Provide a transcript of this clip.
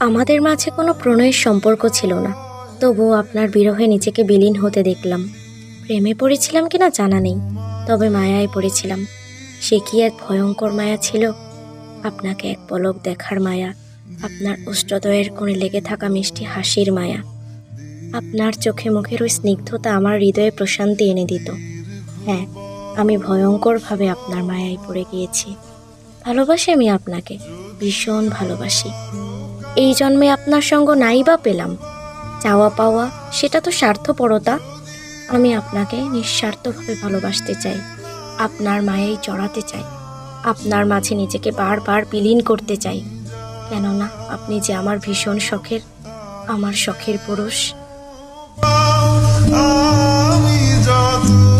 আমাদের মাঝে কোনো প্রণয়ের সম্পর্ক ছিল না, তবুও আপনার বিরহে নিজেকে বিলীন হতে দেখলাম। প্রেমে পড়েছিলাম কিনা জানা নেই, তবে মায়ায় পড়েছিলাম। সে কি এক ভয়ঙ্কর মায়া ছিল! আপনাকে এক পলক দেখার মায়া, আপনার অষ্টদয়ের কোণে লেগে থাকা মিষ্টি হাসির মায়া। আপনার চোখে মুখের ওই স্নিগ্ধতা আমার হৃদয়ে প্রশান্তি এনে দিত। হ্যাঁ, আমি ভয়ঙ্করভাবে আপনার মায়ায় পড়ে গিয়েছি। ভালোবাসি আমি আপনাকে, ভীষণ ভালোবাসি। এই জন্মে আপনার সঙ্গ নাই বা পেলাম, চাওয়া পাওয়া সেটা তো স্বার্থপরতা। আমি আপনাকে নিঃস্বার্থভাবে ভালোবাসতে চাই, আপনার মায়ায় চড়াতে চাই, আপনার মাঝে নিজেকে বারবার বিলীন করতে চাই। কেননা আপনি যে আমার ভীষণ শখের, আমার শখের পুরুষ। আমি যত